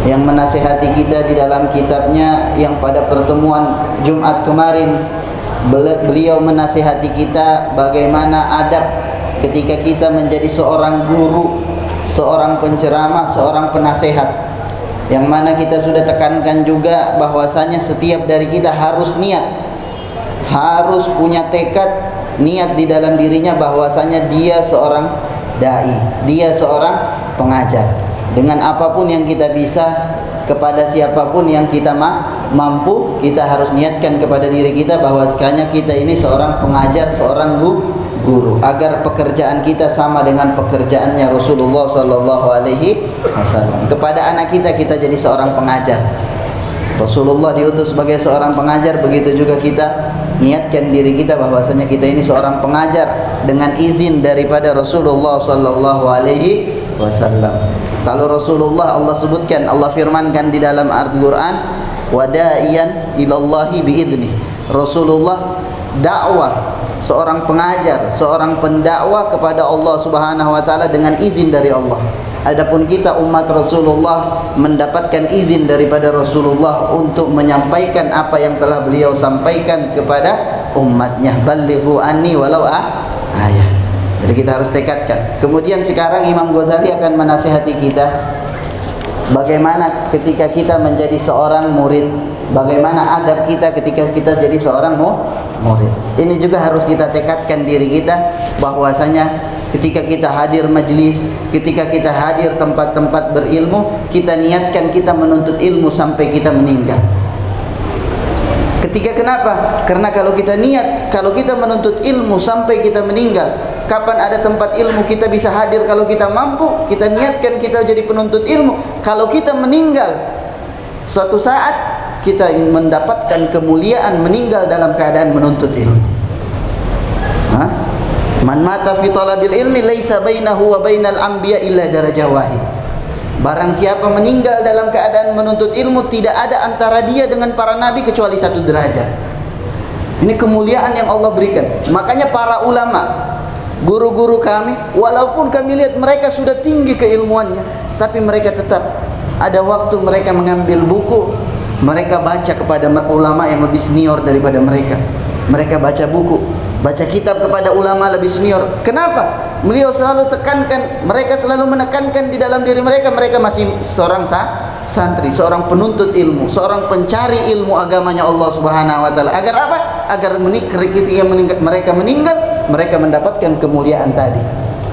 yang menasihati kita di dalam kitabnya yang pada pertemuan Jumat kemarin. Beliau menasihati kita bagaimana adab ketika kita menjadi seorang guru, seorang penceramah, seorang penasehat. Yang mana kita sudah tekankan juga bahwasanya setiap dari kita harus niat, harus punya tekad, niat di dalam dirinya bahwasanya dia seorang dai, dia seorang pengajar. Dengan apapun yang kita bisa, kepada siapapun yang kita mampu, kita harus niatkan kepada diri kita bahwasanya kita ini seorang pengajar, seorang guru, agar pekerjaan kita sama dengan pekerjaannya Rasulullah sallallahu alaihi wasallam. Kepada anak kita jadi seorang pengajar. Rasulullah diutus sebagai seorang pengajar, begitu juga kita niatkan diri kita bahwasanya kita ini seorang pengajar dengan izin daripada Rasulullah sallallahu alaihi wasallam. Kalau Rasulullah Allah sebutkan, Allah firmankan di dalam Al-Qur'an, wada'iyan ilallahi biidnih. Rasulullah dakwah, seorang pengajar, seorang pendakwah kepada Allah Subhanahu wa taala dengan izin dari Allah. Adapun kita umat Rasulullah mendapatkan izin daripada Rasulullah untuk menyampaikan apa yang telah beliau sampaikan kepada umatnya. Ballighu anni walau ayah. Jadi kita harus tekadkan. Kemudian sekarang Imam Ghazali akan menasihati kita bagaimana ketika kita menjadi seorang murid, bagaimana adab kita ketika kita jadi seorang murid. Ini juga harus kita tekadkan diri kita bahwasanya ketika kita hadir majlis, ketika kita hadir tempat-tempat berilmu, kita niatkan kita menuntut ilmu sampai kita meninggal. Ketika kenapa? Karena kalau kita niat, kalau kita menuntut ilmu sampai kita meninggal, kapan ada tempat ilmu kita bisa hadir kalau kita mampu? Kita niatkan kita jadi penuntut ilmu. Kalau kita meninggal, suatu saat kita mendapatkan kemuliaan meninggal dalam keadaan menuntut ilmu. Man mata fi talabil ilmi laisa bainahu wa bainal anbiya illa darajah wahid. Barang siapa meninggal dalam keadaan menuntut ilmu, tidak ada antara dia dengan para nabi kecuali satu derajat. Ini kemuliaan yang Allah berikan. Makanya para ulama, guru-guru kami, walaupun kami lihat mereka sudah tinggi keilmuannya, tapi mereka tetap ada waktu mereka mengambil buku, mereka baca kepada ulama yang lebih senior daripada mereka. Mereka baca buku, baca kitab kepada ulama lebih senior. Kenapa? Beliau selalu tekankan, mereka selalu menekankan di dalam diri mereka, mereka masih seorang santri, seorang penuntut ilmu, seorang pencari ilmu agamanya Allah Subhanahu wa taala. Agar apa? Agar mereka meninggal, mereka mendapatkan kemuliaan tadi.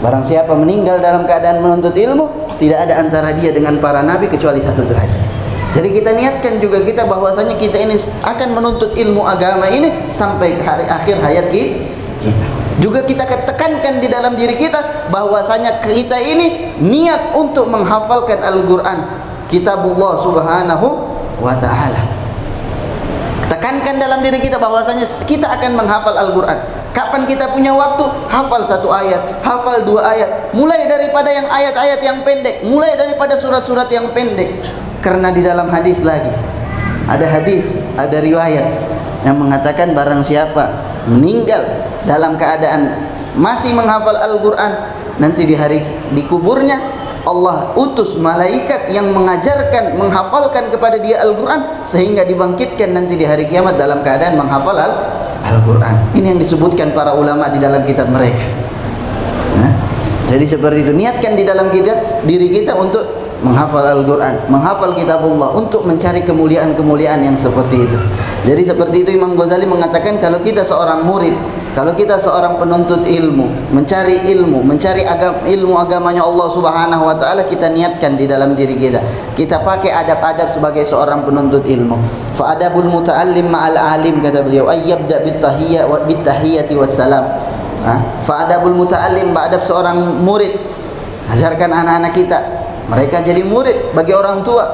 Barang siapa meninggal dalam keadaan menuntut ilmu, tidak ada antara dia dengan para nabi kecuali satu derajat. Jadi kita niatkan juga kita bahwasanya kita ini akan menuntut ilmu agama ini sampai hari akhir hayat kita. Juga kita tekankan di dalam diri kita bahwasanya kita ini niat untuk menghafalkan Al-Qur'an, kitabullah Subhanahu wa taala. Tekankan dalam diri kita bahwasanya kita akan menghafal Al-Qur'an. Kapan kita punya waktu, hafal satu ayat, hafal dua ayat. Mulai daripada yang ayat-ayat yang pendek, mulai daripada surat-surat yang pendek. Karena di dalam hadis lagi, ada riwayat yang mengatakan barang siapa meninggal dalam keadaan masih menghafal Al-Qur'an, nanti di kuburnya Allah utus malaikat yang mengajarkan, menghafalkan kepada dia Al-Qur'an sehingga dibangkitkan nanti di hari kiamat dalam keadaan menghafal Al-Qur'an. Ini yang disebutkan para ulama di dalam kitab mereka. Jadi seperti itu, niatkan di dalam diri kita untuk menghafal Al-Qur'an, menghafal kitabullah, untuk mencari kemuliaan-kemuliaan yang seperti itu. Jadi seperti itu Imam Ghazali mengatakan, kalau kita seorang murid, kalau kita seorang penuntut ilmu, mencari ilmu, mencari ilmu agamanya Allah Subhanahu wa taala, kita niatkan di dalam diri kita. Kita pakai adab-adab sebagai seorang penuntut ilmu. Fa adabul muta'allim ma'al alim, kata beliau, ayyabda bit-tahiyyati wassalam. Fa adabul muta'allim, adab seorang murid, ajarkan anak-anak kita, mereka jadi murid bagi orang tua.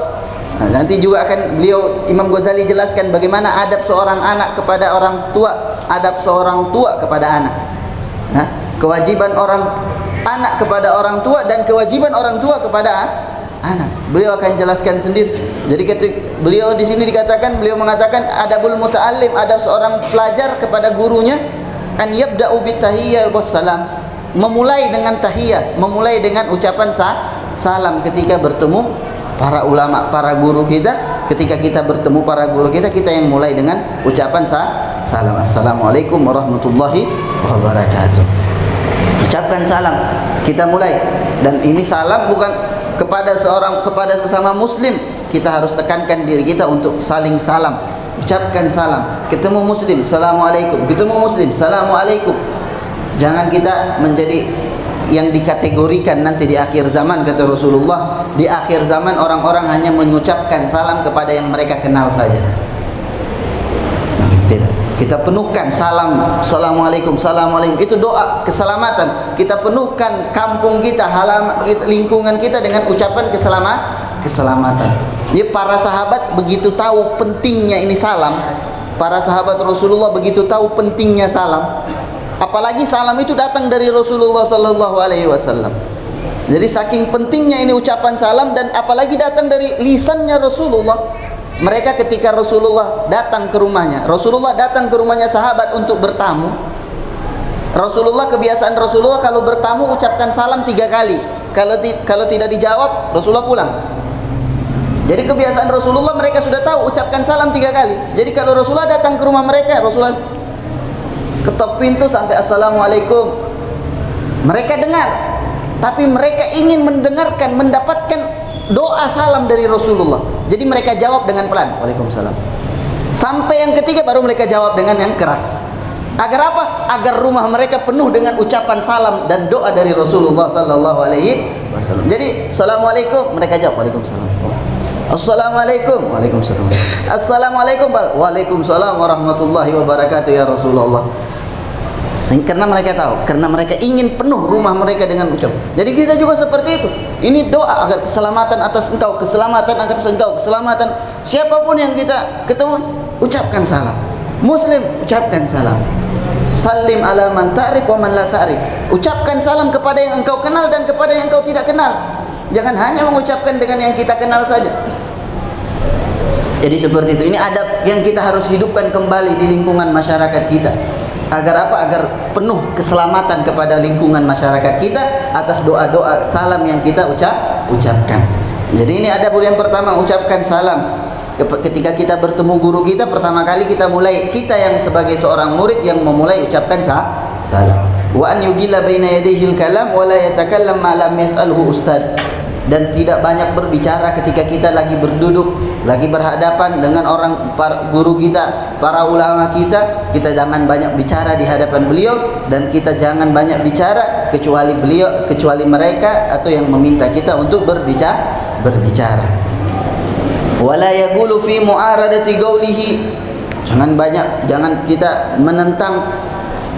Nanti juga akan beliau Imam Ghazali jelaskan bagaimana adab seorang anak kepada orang tua, adab seorang tua kepada anak. Kewajiban orang anak kepada orang tua dan kewajiban orang tua kepada anak. Beliau akan jelaskan sendiri. Jadi beliau di sini beliau mengatakan adabul muta'allim, adab seorang pelajar kepada gurunya, an yabda'u bitahiyyah wassalam, memulai dengan tahiyah, memulai dengan ucapan salam ketika bertemu para ulama, para guru kita. Ketika kita bertemu para guru kita, kita yang mulai dengan ucapan salam. Assalamualaikum warahmatullahi wabarakatuh. Ucapkan salam, kita mulai. Dan ini salam bukan kepada sesama muslim. Kita harus tekankan diri kita untuk saling salam. Ucapkan salam. Ketemu muslim, assalamualaikum. Ketemu muslim, assalamualaikum. Jangan kita menjadi yang dikategorikan nanti di akhir zaman, kata Rasulullah. Di akhir zaman orang-orang hanya mengucapkan salam kepada yang mereka kenal saja. Tidak. Kita penuhkan salam, assalamualaikum, assalamualaikum. Itu doa keselamatan. Kita penuhkan kampung kita, lingkungan kita dengan ucapan keselamatan. Jadi para sahabat begitu tahu pentingnya ini salam. Para sahabat Rasulullah begitu tahu pentingnya salam. Apalagi salam itu datang dari Rasulullah sallallahu alaihi wasallam. Jadi saking pentingnya ini ucapan salam, dan apalagi datang dari lisannya Rasulullah. Mereka ketika Rasulullah datang ke rumahnya sahabat untuk bertamu. Rasulullah, kebiasaan Rasulullah kalau bertamu ucapkan salam 3 kali. Kalau tidak dijawab, Rasulullah pulang. Jadi kebiasaan Rasulullah, mereka sudah tahu ucapkan salam 3 kali. Jadi kalau Rasulullah datang ke rumah mereka, Rasulullah ketok pintu sampai assalamualaikum. Mereka dengar, tapi mereka ingin mendengarkan, mendapatkan doa salam dari Rasulullah. Jadi mereka jawab dengan pelan, waalaikumsalam. Sampai yang ketiga baru mereka jawab dengan yang keras. Agar apa? Agar rumah mereka penuh dengan ucapan salam dan doa dari Rasulullah sallallahu alaihi wasallam. Jadi assalamualaikum, mereka jawab waalaikumsalam. Assalamualaikum, waalaikumsalam. Assalamualaikum, waalaikumsalam warahmatullahi wabarakatuh ya Rasulullah. Karena mereka tahu, karena mereka ingin penuh rumah mereka dengan ucapan. Jadi kita juga seperti itu. Ini doa agar keselamatan atas engkau, keselamatan atas engkau, keselamatan siapapun yang kita ketemu, ucapkan salam. Muslim, ucapkan salam. Salim ala man ta'rif wa man la ta'rif. Ucapkan salam kepada yang engkau kenal dan kepada yang engkau tidak kenal. Jangan hanya mengucapkan dengan yang kita kenal saja. Jadi seperti itu. Ini adab yang kita harus hidupkan kembali di lingkungan masyarakat kita. Agar apa? Agar penuh keselamatan kepada lingkungan masyarakat kita atas doa-doa salam yang kita ucapkan. Jadi ini adab yang pertama, ucapkan salam. Ketika kita bertemu guru kita, pertama kali kita yang sebagai seorang murid yang memulai ucapkan salam. Wa an yugilla baina yadayhi al-kalam wa la yatakallam ma lam yas'alhu ustad. Dan tidak banyak berbicara ketika kita lagi berduduk, lagi berhadapan dengan para guru kita, para ulama kita. Kita jangan banyak bicara di hadapan beliau, dan kita jangan banyak bicara kecuali mereka atau yang meminta kita untuk berbicara. Wala yaqulu fi mu'aradati qawlihi. Jangan kita menentang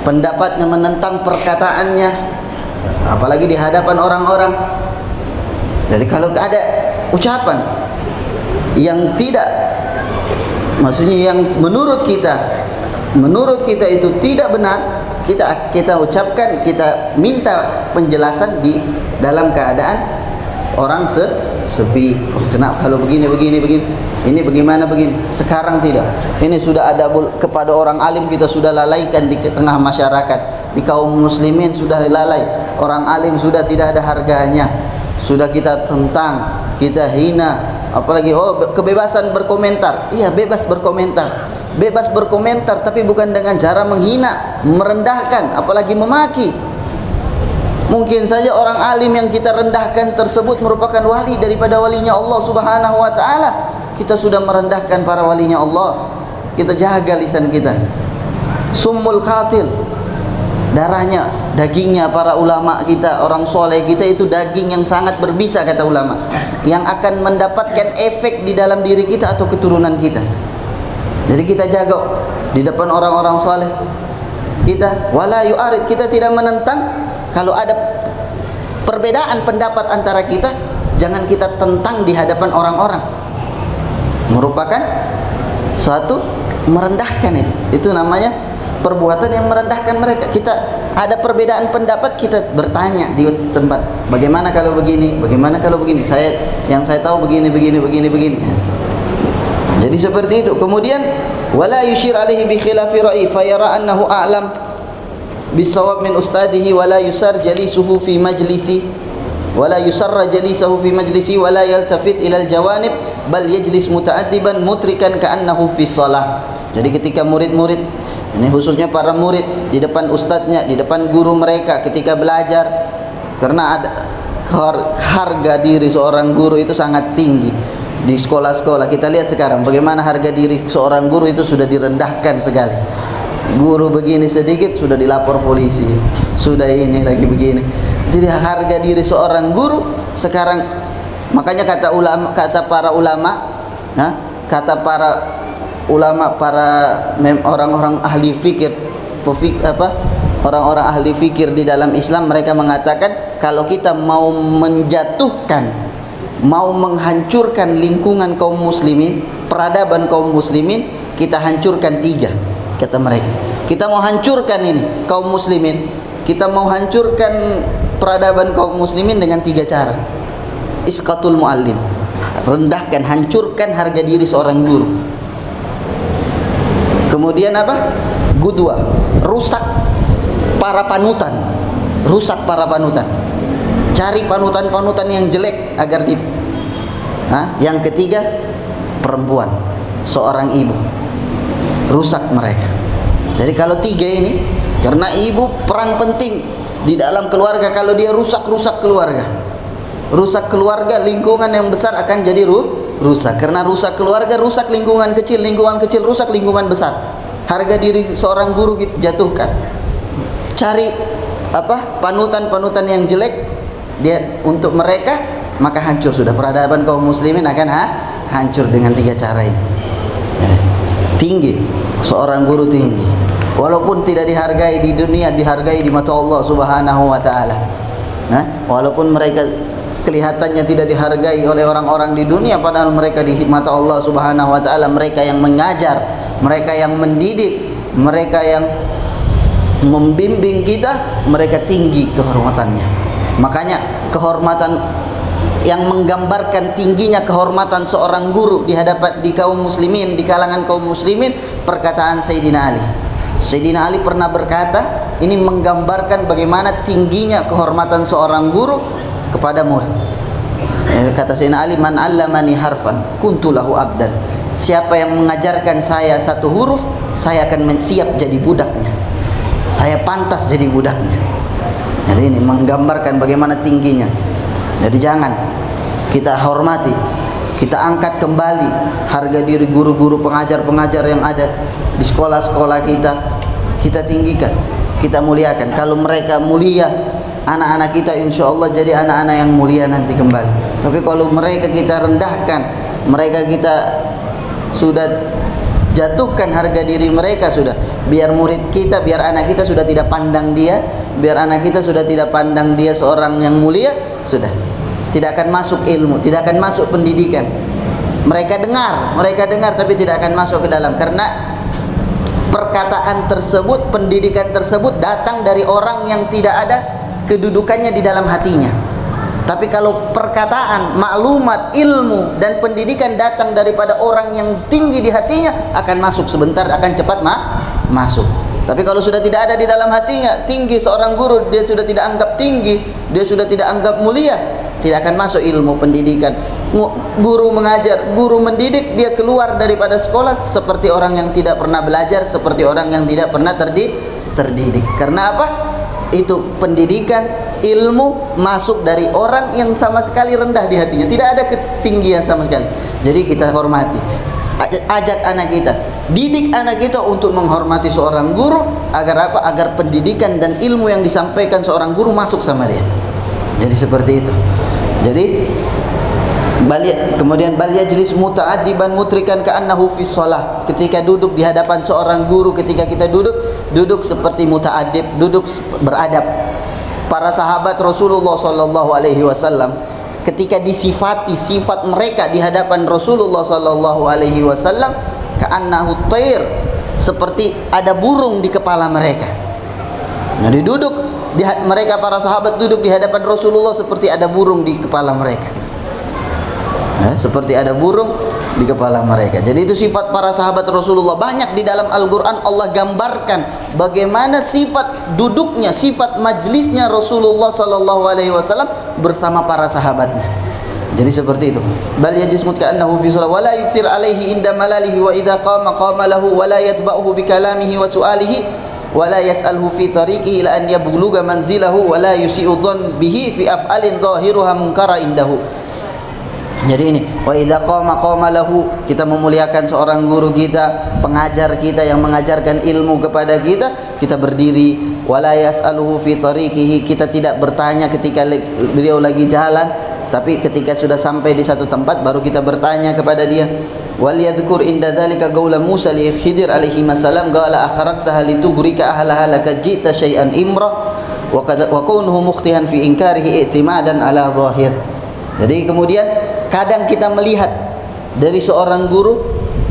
pendapatnya, menentang perkataannya, apalagi di hadapan orang-orang. Jadi kalau ada ucapan yang tidak, maksudnya yang menurut kita itu tidak benar, kita ucapkan, kita minta penjelasan di dalam keadaan orang sepi. Kenapa kalau begini? Ini bagaimana begini? Sekarang tidak. Ini sudah ada kepada orang alim, kita sudah lalaikan di tengah masyarakat. Di kaum muslimin sudah lalai. Orang alim sudah tidak ada harganya. Sudah kita tentang, kita hina. Apalagi kebebasan berkomentar. Iya, bebas berkomentar, tapi bukan dengan cara menghina, merendahkan, apalagi memaki. Mungkin saja orang alim yang kita rendahkan tersebut merupakan wali daripada walinya Allah Subhanahu wa taala. Kita sudah merendahkan para walinya Allah. Kita jaga lisan kita. Summul qatil, darahnya, dagingnya para ulama kita, orang soleh kita itu daging yang sangat berbisa, kata ulama, yang akan mendapatkan efek di dalam diri kita atau keturunan kita. Jadi kita jaga di depan orang-orang soleh kita. Wala yu'arid, kita tidak menentang. Kalau ada perbedaan pendapat antara kita, jangan kita tentang di hadapan orang-orang. Merupakan suatu merendahkan itu. Itu namanya perbuatan yang merendahkan mereka. Kita ada perbedaan pendapat, kita bertanya di tempat, bagaimana kalau begini, bagaimana kalau begini, yang saya tahu begini. Jadi seperti itu. Kemudian wala yushir alaihi bi khilafi ra'i fa yara annahu a'lam bisawab min ustadihi wala yusar jalisuhu fi majlisi. wala yusarra jalisahu fi majlisi wala yaltafit ilal jawanib bal yajlis muta'addiban mutrikan ka'annahu fi shalah. Jadi ketika murid-murid, ini khususnya para murid, di depan ustadznya, di depan guru mereka ketika belajar, karena ada harga diri seorang guru itu sangat tinggi di sekolah-sekolah. Kita lihat sekarang bagaimana harga diri seorang guru itu sudah direndahkan sekali. Guru begini sedikit sudah dilapor polisi, sudah ini lagi begini. Jadi harga diri seorang guru sekarang, makanya kata para ulama, orang-orang ahli fikir, orang-orang ahli fikir di dalam Islam, mereka mengatakan kalau kita mau menjatuhkan, mau menghancurkan lingkungan kaum muslimin, peradaban kaum muslimin, kita hancurkan 3, kata mereka. Kita mau hancurkan ini kaum muslimin, kita mau hancurkan peradaban kaum muslimin dengan 3 cara. Isqatul muallim, rendahkan, hancurkan harga diri seorang guru. Kemudian apa? Gudwa, rusak para panutan, rusak para panutan. Cari panutan-panutan yang jelek agar di. Yang ketiga, perempuan, seorang ibu, rusak mereka. Jadi kalau 3 ini, karena ibu peran penting di dalam keluarga, kalau dia rusak keluarga, lingkungan yang besar akan jadi rusak. Karena rusak keluarga, rusak lingkungan kecil rusak lingkungan besar. Harga diri seorang guru jatuhkan. Cari panutan-panutan yang jelek dia untuk mereka, maka hancur sudah peradaban kaum muslimin, akan hancur dengan 3 cara ini. Tinggi, seorang guru tinggi, walaupun tidak dihargai di dunia, dihargai di mata Allah Subhanahu wa taala. Walaupun mereka kelihatannya tidak dihargai oleh orang-orang di dunia, padahal mereka di mata Allah Subhanahu wa taala, mereka yang mengajar, mereka yang mendidik, mereka yang membimbing kita, mereka tinggi kehormatannya. Makanya kehormatan yang menggambarkan tingginya kehormatan seorang guru di hadapan di kaum muslimin, di kalangan kaum muslimin, perkataan Sayyidina Ali. Sayyidina Ali pernah berkata, ini menggambarkan bagaimana tingginya kehormatan seorang guru kepada murid. Kata Sayyidina Ali, man 'allamani harfan kuntu lahu abdan. Siapa yang mengajarkan saya 1 huruf, saya akan siap jadi budaknya. Saya pantas jadi budaknya. Jadi ini menggambarkan bagaimana tingginya. Jadi jangan kita hormati, kita angkat kembali harga diri guru-guru, pengajar-pengajar yang ada di sekolah-sekolah kita. Kita tinggikan, kita muliakan. Kalau mereka mulia, anak-anak kita insya Allah jadi anak-anak yang mulia nanti kembali. Tapi kalau mereka kita rendahkan, mereka kita sudah jatuhkan harga diri mereka, sudah biar murid kita, biar anak kita sudah tidak pandang dia, biar anak kita sudah tidak pandang dia seorang yang mulia, sudah tidak akan masuk ilmu, tidak akan masuk pendidikan. Mereka dengar tapi tidak akan masuk ke dalam, karena perkataan tersebut, pendidikan tersebut datang dari orang yang tidak ada kedudukannya di dalam hatinya. Tapi kalau perkataan, maklumat, ilmu dan pendidikan datang daripada orang yang tinggi di hatinya, akan masuk sebentar, akan cepat masuk. Tapi kalau sudah tidak ada di dalam hatinya, tinggi seorang guru, dia sudah tidak anggap tinggi, dia sudah tidak anggap mulia, tidak akan masuk ilmu pendidikan. Guru mengajar, guru mendidik, dia keluar daripada sekolah seperti orang yang tidak pernah belajar, seperti orang yang tidak pernah terdidik. Karena apa? Itu pendidikan, ilmu masuk dari orang yang sama sekali rendah di hatinya, tidak ada ketinggian sama sekali. Jadi kita hormati, ajak anak kita, didik anak kita untuk menghormati seorang guru. Agar apa? Agar pendidikan dan ilmu yang disampaikan seorang guru masuk sama dia. Jadi seperti itu. Jadi kemudian bal yajlis muta'addiban mutrikan ka'annahu fi shalah. Ketika duduk di hadapan seorang guru, ketika kita duduk seperti muta'addib, duduk beradab. Para sahabat Rasulullah sallallahu alaihi wasallam ketika disifati sifat mereka di hadapan Rasulullah sallallahu alaihi wasallam, ka'annahu tayr, seperti ada burung di kepala mereka. Jadi mereka para sahabat duduk di hadapan Rasulullah seperti ada burung di kepala mereka. Seperti ada burung di kepala mereka. Jadi itu sifat para sahabat Rasulullah. Banyak di dalam Al-Quran Allah gambarkan bagaimana sifat duduknya, sifat majlisnya Rasulullah sallallahu alaihi wasallam bersama para sahabatnya. Jadi seperti itu. Bal yajismut ka'annahu fi shalah wa la yukthir alaihi inda malalihi wa idza qama qama lahu wa la yatba'uhu bi kalamihi wa su'alihi wa la yas'alhu fi tariqihi ila an yablugha manzilahu wa la yusi'u dhann bihi fi af'alin dhahiruha munkara indahu. Jadi ini, wa idza qama qama lahu, kita memuliakan seorang guru kita, pengajar kita yang mengajarkan ilmu kepada kita, kita berdiri. Wala yas'aluhu fi tariqihi, kita tidak bertanya ketika beliau lagi jalan, tapi ketika sudah sampai di satu tempat baru kita bertanya kepada dia. Wal yadhkur inda dzalika qaula Musa li Khidir alaihi salam qala akharaqtaha litugrika ahlaha lakajita syai'an imra wa kaunuhu mukhtihan fi inkarihi i'timadan ala zahir. Jadi kemudian kadang kita melihat dari seorang guru,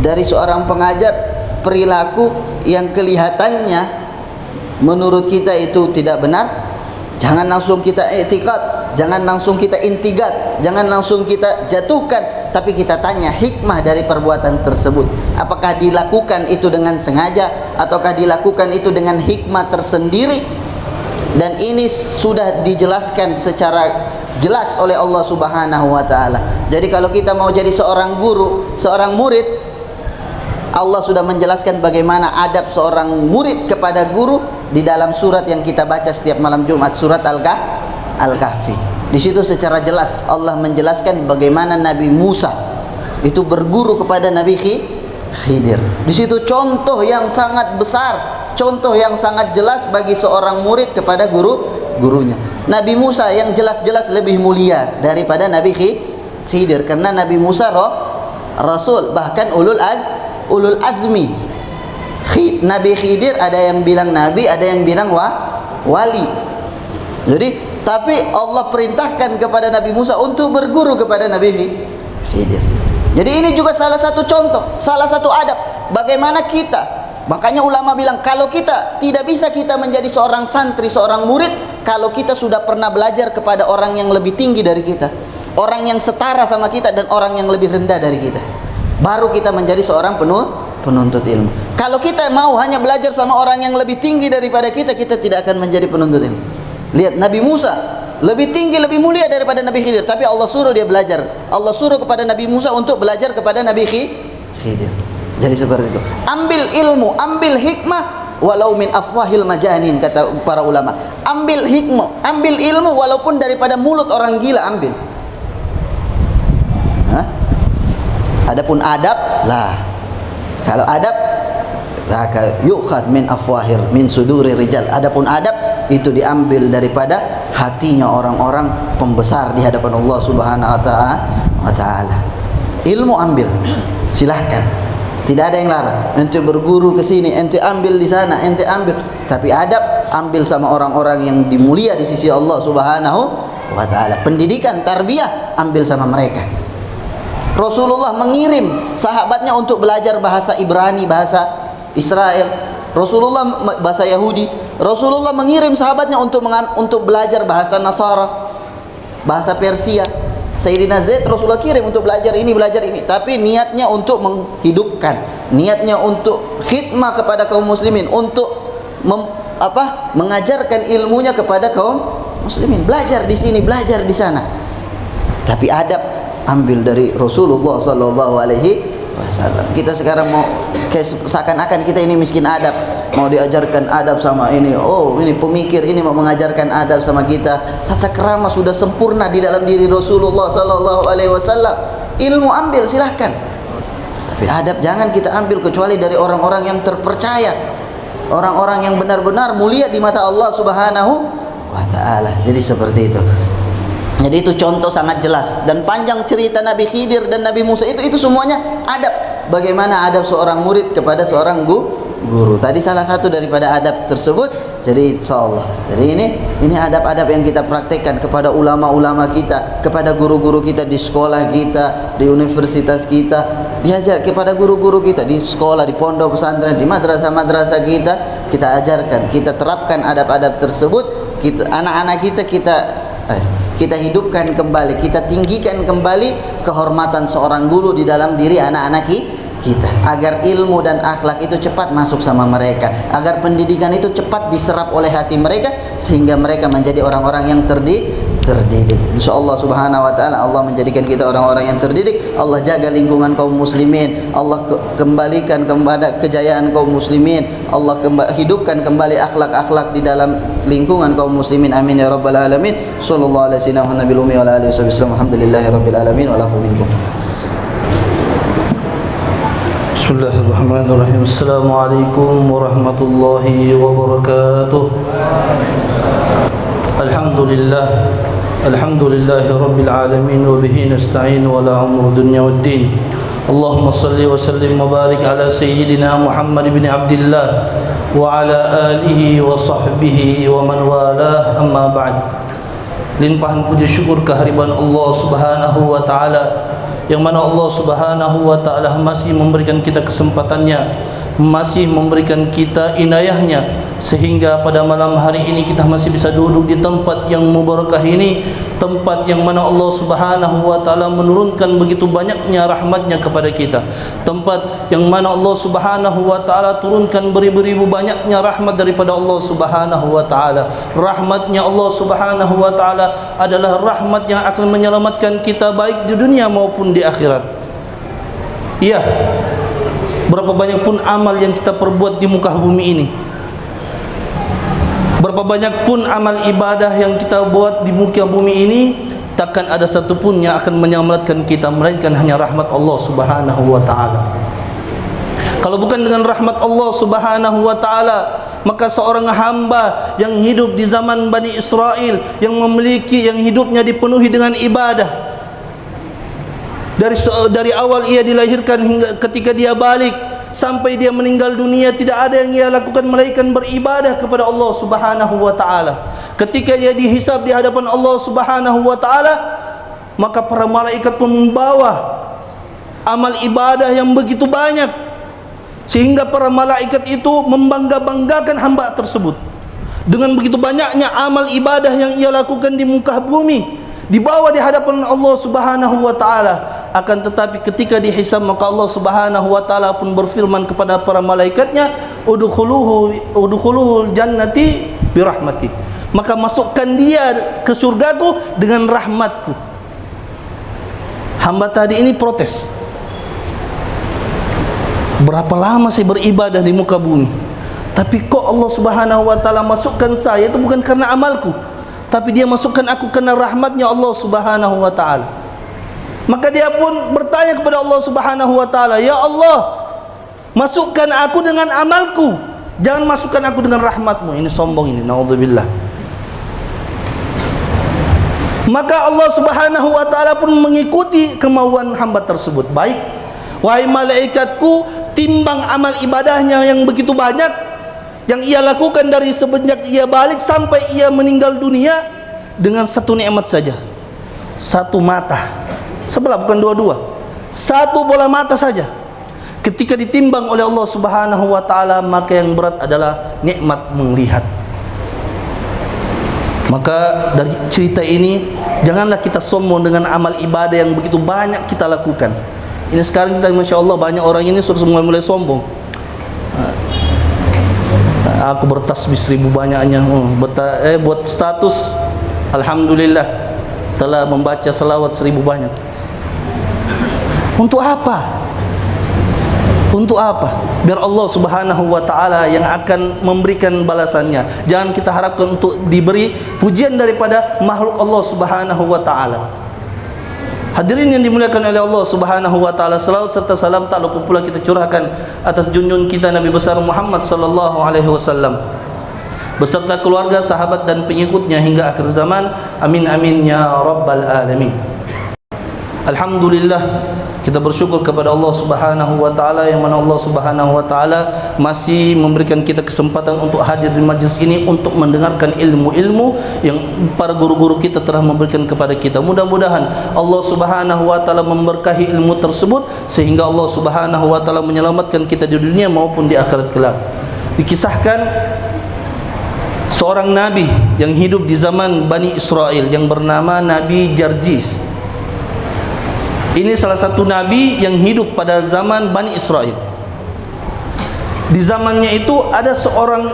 dari seorang pengajar, perilaku yang kelihatannya menurut kita itu tidak benar, jangan langsung kita i'tiqad, jangan langsung kita intigat, jangan langsung kita jatuhkan, tapi kita tanya hikmah dari perbuatan tersebut. Apakah dilakukan itu dengan sengaja ataukah dilakukan itu dengan hikmah tersendiri? Dan ini sudah dijelaskan secara jelas oleh Allah Subhanahu wa taala. Jadi kalau kita mau jadi seorang guru, seorang murid, Allah sudah menjelaskan bagaimana adab seorang murid kepada guru di dalam surat yang kita baca setiap malam Jumat, surat Al-Kahfi. Di situ secara jelas Allah menjelaskan bagaimana Nabi Musa itu berguru kepada Nabi Khidir. Di situ contoh yang sangat besar, contoh yang sangat jelas bagi seorang murid kepada gurunya. Nabi Musa yang jelas-jelas lebih mulia daripada Nabi Khidir, karena Nabi Musa Rasul, bahkan ulul azmi. Nabi Khidir ada yang bilang nabi, ada yang bilang wali. Jadi tapi Allah perintahkan kepada Nabi Musa untuk berguru kepada Nabi Khidir. Jadi ini juga salah satu contoh, salah satu adab bagaimana kita. Makanya ulama bilang kalau kita tidak bisa kita menjadi seorang santri, seorang murid kalau kita sudah pernah belajar kepada orang yang lebih tinggi dari kita, orang yang setara sama kita dan orang yang lebih rendah dari kita. Baru kita menjadi seorang penuntut ilmu. Kalau kita mau hanya belajar sama orang yang lebih tinggi daripada kita, kita tidak akan menjadi penuntut ilmu. Lihat Nabi Musa lebih tinggi, lebih mulia daripada Nabi Khidir, tapi Allah suruh dia belajar. Allah suruh kepada Nabi Musa untuk belajar kepada Nabi Khidir. Jadi seperti itu. Ambil ilmu, ambil hikmah walau min afwahil majanin, kata para ulama. Ambil hikmah, ambil ilmu walaupun daripada mulut orang gila, ambil. Adapun adab lah, kalau adab yukhad min afwahir min suduri rijal. Adapun adab itu diambil daripada hatinya orang-orang pembesar di hadapan Allah Subhanahu wa taala. Ilmu ambil, silahkan, tidak ada yang larang. Ente berguru ke sini, ente ambil di sana, ente ambil. Tapi adab ambil sama orang-orang yang dimulia di sisi Allah Subhanahu wa taala. Pendidikan, tarbiyah ambil sama mereka. Rasulullah mengirim sahabatnya untuk belajar bahasa Ibrani, bahasa Israel. Rasulullah bahasa Yahudi. Rasulullah mengirim sahabatnya untuk belajar bahasa Nasara, bahasa Persia. Sayyidina Zaid Rasulullah kirim untuk belajar ini, tapi niatnya untuk menghidupkan, niatnya untuk khidmah kepada kaum muslimin, untuk mengajarkan ilmunya kepada kaum muslimin. Belajar di sini, belajar di sana. Tapi adab ambil dari Rasulullah sallallahu alaihi wasallam. Kita sekarang mau seakan-akan kita ini miskin adab, mau diajarkan adab sama ini. Oh, ini pemikir, ini mau mengajarkan adab sama kita. Tata krama sudah sempurna di dalam diri Rasulullah sallallahu alaihi wasallam. Ilmu ambil silahkan. Tapi adab jangan kita ambil kecuali dari orang-orang yang terpercaya, orang-orang yang benar-benar mulia di mata Allah Subhanahu wa taala. Jadi seperti itu. Jadi itu contoh sangat jelas, dan panjang cerita Nabi Khidir dan Nabi Musa itu semuanya adab. Bagaimana adab seorang murid kepada seorang guru. Tadi salah satu daripada adab tersebut. Jadi insyaallah. Jadi ini adab-adab yang kita praktekkan kepada ulama-ulama kita, kepada guru-guru kita di sekolah kita, di universitas kita, diajar kepada guru-guru kita di sekolah, di pondok pesantren, di madrasah-madrasah kita ajarkan, kita terapkan adab-adab tersebut. Anak-anak kita hidupkan kembali, kita tinggikan kembali kehormatan seorang guru di dalam diri anak-anak kita, agar ilmu dan akhlak itu cepat masuk sama mereka, agar pendidikan itu cepat diserap oleh hati mereka, sehingga mereka menjadi orang-orang yang terdidik. InsyaAllah subhanahu wa ta'ala Allah menjadikan kita orang-orang yang terdidik. Allah jaga lingkungan kaum muslimin. Allah kembalikan kepada kejayaan kaum muslimin. Allah hidupkan kembali akhlak-akhlak di dalam lingkungan kaum muslimin. Amin ya rabbal alamin. Sallallahu alaihi wasallam nabiyil ummi wa ala alihi wasallam. Alhamdulillahi rabbil alamin wa lafu minkum. Bismillahirrahmanirrahim. Assalamualaikum warahmatullahi wabarakatuh. Alhamdulillah, alhamdulillahi rabbil alamin, wa bihi nasta'in wa la umur dunya waddin. Allahumma salli wa sallim wa barik ala sayyidina Muhammad ibn Abdullah wa ala alihi wa sahbihi wa man walah, amma ba'd. Limpahan puji syukur kehadiran Allah subhanahu wa ta'ala, yang mana Allah subhanahu wa ta'ala masih memberikan kita kesempatannya, masih memberikan kita inayahnya, sehingga pada malam hari ini kita masih bisa duduk di tempat yang mubarakah ini, tempat yang mana Allah subhanahu wa ta'ala menurunkan begitu banyaknya rahmatnya kepada kita, tempat yang mana Allah subhanahu wa ta'ala turunkan beribu-ribu banyaknya rahmat daripada Allah subhanahu wa ta'ala. Rahmatnya Allah subhanahu wa ta'ala adalah rahmat yang akan menyelamatkan kita baik di dunia maupun di akhirat. Iya, berapa banyak pun amal yang kita perbuat di muka bumi ini, berapa banyak pun amal ibadah yang kita buat di muka bumi ini, takkan ada satu pun yang akan menyelamatkan kita, melainkan hanya rahmat Allah subhanahu wa ta'ala. Kalau bukan dengan rahmat Allah subhanahu wa ta'ala, maka seorang hamba yang hidup di zaman Bani Israel, yang hidupnya dipenuhi dengan ibadah, dari awal ia dilahirkan hingga ketika dia balik sampai dia meninggal dunia, tidak ada yang ia lakukan melainkan beribadah kepada Allah subhanahu wa ta'ala. Ketika dia dihisab di hadapan Allah subhanahu wa ta'ala, maka para malaikat pun membawa amal ibadah yang begitu banyak, sehingga para malaikat itu membangga-banggakan hamba tersebut dengan begitu banyaknya amal ibadah yang ia lakukan di muka bumi, dibawa di hadapan Allah subhanahu wa ta'ala. Akan tetapi ketika dihisab, maka Allah subhanahu wa ta'ala pun berfirman kepada para malaikatnya, udkhuluhul jannati birahmati, maka masukkan dia ke surgaku dengan rahmatku. Hamba tadi ini protes, berapa lama saya beribadah di muka bumi, tapi kok Allah subhanahu wa ta'ala masukkan saya itu bukan karena amalku, tapi dia masukkan aku karena rahmatnya Allah subhanahu wa ta'ala. Maka dia pun bertanya kepada Allah subhanahu wa ta'ala, ya Allah, masukkan aku dengan amalku, jangan masukkan aku dengan rahmatmu. Ini sombong ini, naudzubillah. Maka Allah subhanahu wa ta'ala pun mengikuti kemauan hamba tersebut. Baik, wahai malaikatku, timbang amal ibadahnya yang begitu banyak yang ia lakukan dari semenjak ia balik sampai ia meninggal dunia, dengan satu nikmat saja, satu mata sebelah, bukan dua-dua, satu bola mata saja, ketika ditimbang oleh Allah subhanahu wa ta'ala, maka yang berat adalah nikmat melihat. Maka dari cerita ini, janganlah kita sombong dengan amal ibadah yang begitu banyak kita lakukan. Ini sekarang kita, Masya Allah, banyak orang ini sudah mulai sombong. Aku bertasbih 1000 banyaknya, buat status, alhamdulillah telah membaca selawat 1000 banyak. Untuk apa? Untuk apa? Biar Allah subhanahu wa ta'ala yang akan memberikan balasannya. Jangan kita harapkan untuk diberi pujian daripada makhluk Allah subhanahu wa ta'ala. Hadirin yang dimuliakan oleh Allah subhanahu wa ta'ala, salawat serta salam tak lupa pula kita curahkan atas junjungan kita Nabi besar Muhammad sallallahu alaihi wasallam beserta keluarga, sahabat dan pengikutnya hingga akhir zaman. Amin amin ya rabbal alamin. Alhamdulillah, kita bersyukur kepada Allah subhanahu wa ta'ala, yang mana Allah subhanahu wa ta'ala masih memberikan kita kesempatan untuk hadir di majlis ini, untuk mendengarkan ilmu-ilmu yang para guru-guru kita telah memberikan kepada kita. Mudah-mudahan Allah subhanahu wa ta'ala memberkahi ilmu tersebut, sehingga Allah subhanahu wa ta'ala menyelamatkan kita di dunia maupun di akhirat kelak. Dikisahkan seorang nabi yang hidup di zaman Bani Israel yang bernama Nabi Jarjis. Ini salah satu nabi yang hidup pada zaman Bani Israel. Di zamannya itu ada seorang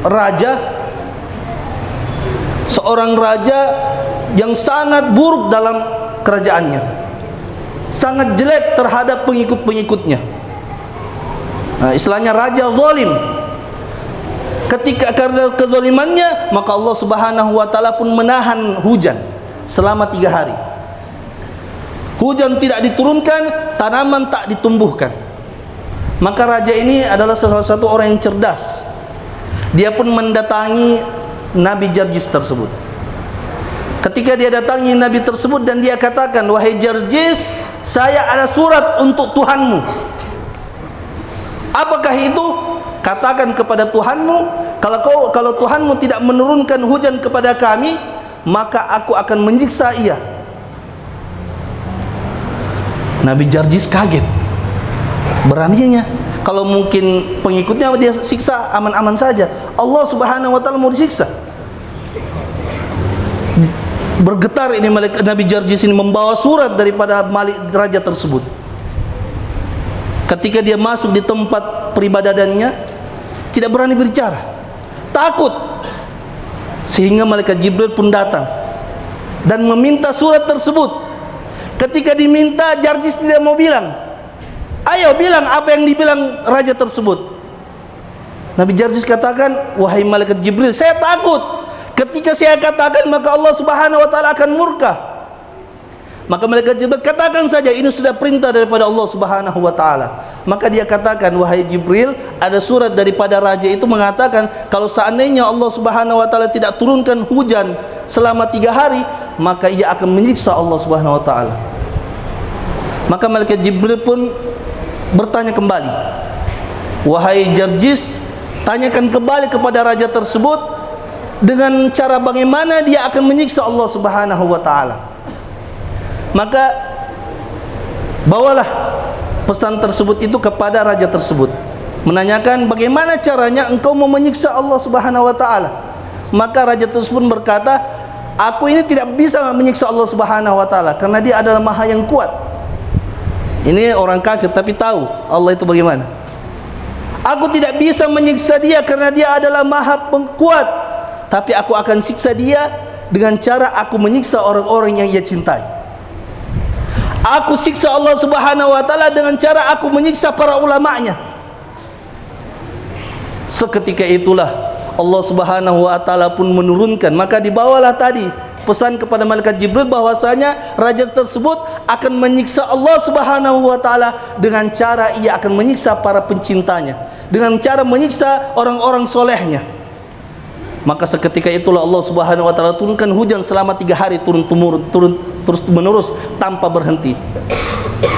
raja yang sangat buruk dalam kerajaannya, sangat jelek terhadap pengikut-pengikutnya. Istilahnya raja zalim. Ketika karena kezalimannya, maka Allah Subhanahu wa taala pun menahan hujan selama 3 hari. Hujan tidak diturunkan, tanaman tak ditumbuhkan. Maka raja ini adalah salah satu orang yang cerdas. Dia pun mendatangi Nabi Jarjis tersebut. Ketika dia datangi Nabi tersebut dan dia katakan, "Wahai Jarjis, saya ada surat untuk Tuhanmu. Apakah itu? Katakan kepada Tuhanmu, kalau Tuhanmu tidak menurunkan hujan kepada kami, maka aku akan menyiksa ia." Nabi Jarjis kaget. Beraninya, kalau mungkin pengikutnya dia siksa aman-aman saja, Allah Subhanahu wa taala mau disiksa. Bergetar ini Nabi Jarjis ini, membawa surat daripada Malik raja tersebut. Ketika dia masuk di tempat peribadatannya, tidak berani berbicara, takut. Sehingga malaikat Jibril pun datang dan meminta surat tersebut. Ketika diminta, Jarjis tidak mau bilang. Ayo bilang apa yang dibilang raja tersebut. Nabi Jarjis katakan, "Wahai malaikat Jibril, saya takut. Ketika saya katakan, maka Allah Subhanahu wa taala akan murka." Maka malaikat Jibril, "Katakan saja, ini sudah perintah daripada Allah Subhanahu wa taala." Maka dia katakan, "Wahai Jibril, ada surat daripada raja itu mengatakan kalau seandainya Allah Subhanahu wa taala tidak turunkan hujan selama 3 hari, maka ia akan menyiksa Allah Subhanahu wa taala." Maka malaikat Jibril pun bertanya kembali, "Wahai Jarjis, tanyakan kembali kepada raja tersebut dengan cara bagaimana dia akan menyiksa Allah Subhanahu wa taala." Maka bawalah pesan tersebut itu kepada raja tersebut, menanyakan bagaimana caranya engkau mau menyiksa Allah Subhanahu wa taala. Maka raja tersebut berkata, "Aku ini tidak bisa menyiksa Allah Subhanahu wa taala karena dia adalah Maha yang kuat." Ini orang kafir tapi tahu Allah itu bagaimana. "Aku tidak bisa menyiksa dia karena dia adalah Maha kuat, tapi aku akan siksa dia dengan cara aku menyiksa orang-orang yang ia cintai. Aku siksa Allah Subhanahu wa taala dengan cara aku menyiksa para ulamanya." Seketika itulah Allah Subhanahu wa taala pun menurunkan, maka dibawalah tadi pesan kepada malaikat Jibril bahwasanya raja tersebut akan menyiksa Allah Subhanahu wa taala dengan cara ia akan menyiksa para pencintanya, dengan cara menyiksa orang-orang solehnya. Maka seketika itulah Allah Subhanahu wa taala turunkan hujan selama 3 hari, turun terus menerus tanpa berhenti.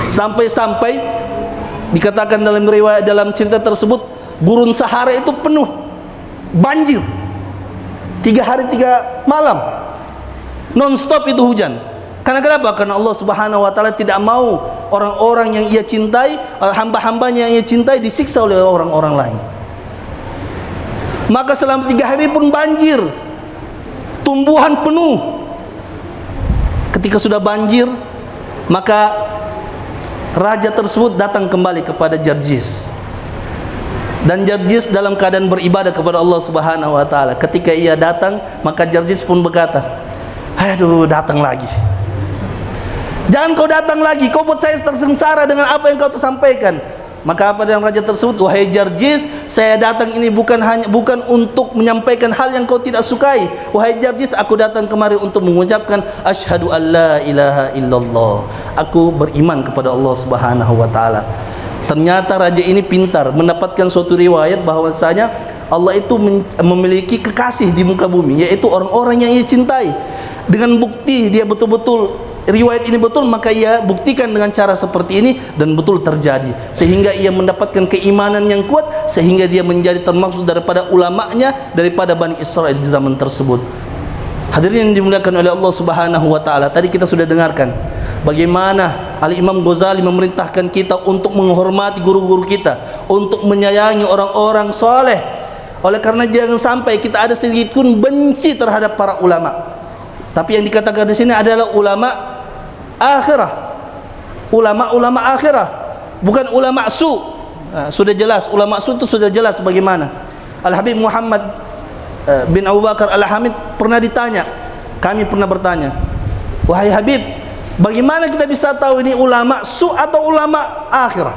Sampai-sampai dikatakan dalam riwayat, dalam cerita tersebut, gurun Sahara itu penuh banjir. 3 hari 3 malam non-stop itu hujan. Karena kenapa? Karena Allah Subhanahu wa taala tidak mau orang-orang yang ia cintai, hamba-hambanya yang ia cintai disiksa oleh orang-orang lain. Maka selama 3 hari pun banjir, tumbuhan penuh. Ketika sudah banjir, maka raja tersebut datang kembali kepada Jarjis. Dan Jarjis dalam keadaan beribadah kepada Allah Subhanahu wa taala. Ketika ia datang, maka Jarjis pun berkata, "Aduh, datang lagi. Jangan kau datang lagi, kau buat saya tersengsara dengan apa yang kau sampaikan." Maka apa dengan raja tersebut? "Wahai Jarjis, saya datang ini bukan untuk menyampaikan hal yang kau tidak sukai. Wahai Jarjis, aku datang kemari untuk mengucapkan asyhadu alla ilaha illallah. Aku beriman kepada Allah Subhanahu wa taala." Ternyata raja ini pintar, mendapatkan suatu riwayat bahwasanya Allah itu memiliki kekasih di muka bumi, yaitu orang-orang yang ia cintai. Dengan bukti dia betul-betul riwayat ini betul, maka ia buktikan dengan cara seperti ini dan betul terjadi, sehingga ia mendapatkan keimanan yang kuat, sehingga dia menjadi termasuk daripada ulamanya daripada Bani Israel di zaman tersebut. Hadirin yang dimuliakan oleh Allah Subhanahu wa taala, tadi kita sudah dengarkan bagaimana Al-Imam Ghazali memerintahkan kita untuk menghormati guru-guru kita, untuk menyayangi orang-orang soleh. Oleh karena jangan sampai kita ada sedikit pun benci terhadap para ulama. Tapi yang dikatakan di sini adalah ulama akhirah, ulama akhirah, bukan ulama su. Sudah jelas ulama su itu sudah jelas bagaimana. Al-Habib Muhammad bin Abu Bakar Al-Hamid pernah ditanya, kami pernah bertanya, Wahai Habib, bagaimana kita bisa tahu ini ulama su atau ulama akhirah?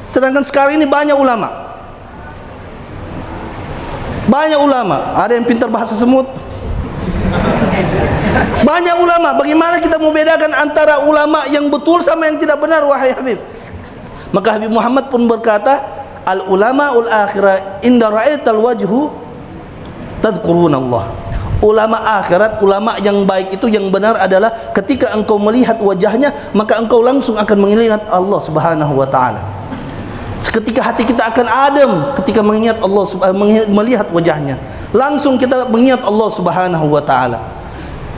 Sedangkan sekarang ini banyak ulama. Banyak ulama, ada yang pintar bahasa semut. Banyak ulama, bagaimana kita mau bedakan antara ulama yang betul sama yang tidak benar, wahai Habib? Maka Habib Muhammad pun berkata, al ulamaul akhirah inda ra'aital wajhu tadhkurunallah. Ulama akhirat, ulama yang baik itu, yang benar adalah ketika engkau melihat wajahnya, maka engkau langsung akan mengingat Allah Subhanahu wa taala. Seketika hati kita akan adem ketika mengingat Allah, melihat wajahnya. Langsung kita mengingat Allah Subhanahu wa taala.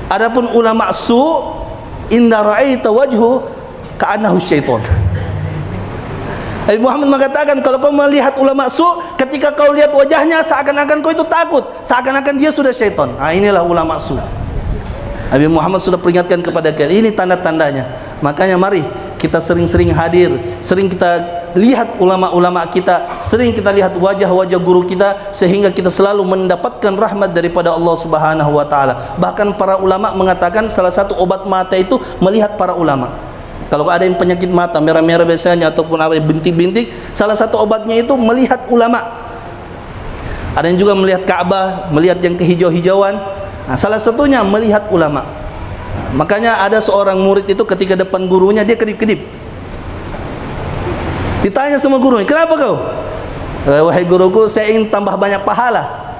Adapun ulama su, inda ra'aita wajhu ka'annahu syaitan. Nabi Muhammad mengatakan, kalau kau melihat ulama su, ketika kau lihat wajahnya seakan-akan kau itu takut, seakan-akan dia sudah syaitan. Inilah ulama su. Nabi Muhammad sudah peringatkan kepada kita, ini tanda-tandanya. Makanya mari kita sering-sering hadir, sering kita lihat ulama-ulama kita, sering kita lihat wajah-wajah guru kita, sehingga kita selalu mendapatkan rahmat daripada Allah Subhanahu wa taala. Bahkan para ulama mengatakan salah satu obat mata itu melihat para ulama. Kalau ada yang penyakit mata merah-merah biasanya, ataupun apa bintik-bintik, salah satu obatnya itu melihat ulama. Ada yang juga melihat Ka'bah, melihat yang kehijau-hijauan. Nah, salah satunya melihat ulama. Makanya ada seorang murid itu ketika depan gurunya dia kedip-kedip. Ditanya sama gurunya, kenapa kau? Wahai guruku, saya ingin tambah banyak pahala.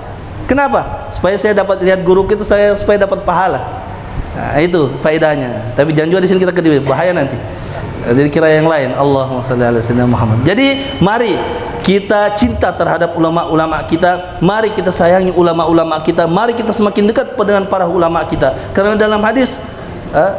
Kenapa? Supaya saya dapat lihat guru itu, supaya dapat pahala. Nah, itu faedahnya. Tapi jangan juga di sini kita kedip, bahaya nanti. Jadi kira yang lain. Allahumma shalli ala sayyidina Muhammad. Jadi mari kita cinta terhadap ulama-ulama kita. Mari kita sayangi ulama-ulama kita. Mari kita semakin dekat dengan para ulama kita. Karena dalam hadis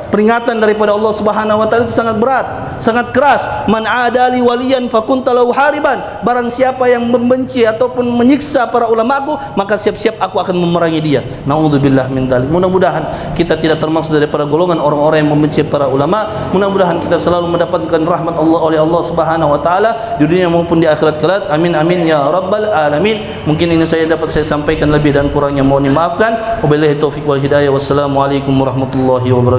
peringatan daripada Allah Subhanahu wa taala itu sangat berat, sangat keras. Man adali waliyan fakunta lahu hariban. Barang siapa yang membenci ataupun menyiksa para ulamaku, maka siap-siap aku akan memerangi dia. Naudzubillah min dzalik. Mudah-mudahan kita tidak termasuk daripada golongan orang-orang yang membenci para ulama. Mudah-mudahan kita selalu mendapatkan rahmat Allah oleh Allah Subhanahu wa taala di dunia maupun di akhirat kelak. Amin amin ya rabbal alamin. Mungkin ini dapat saya sampaikan, lebih dan kurangnya mohon dimaafkan. Wabillahi taufik wal hidayah. Wassalamualaikum warahmatullahi wabarakatuh.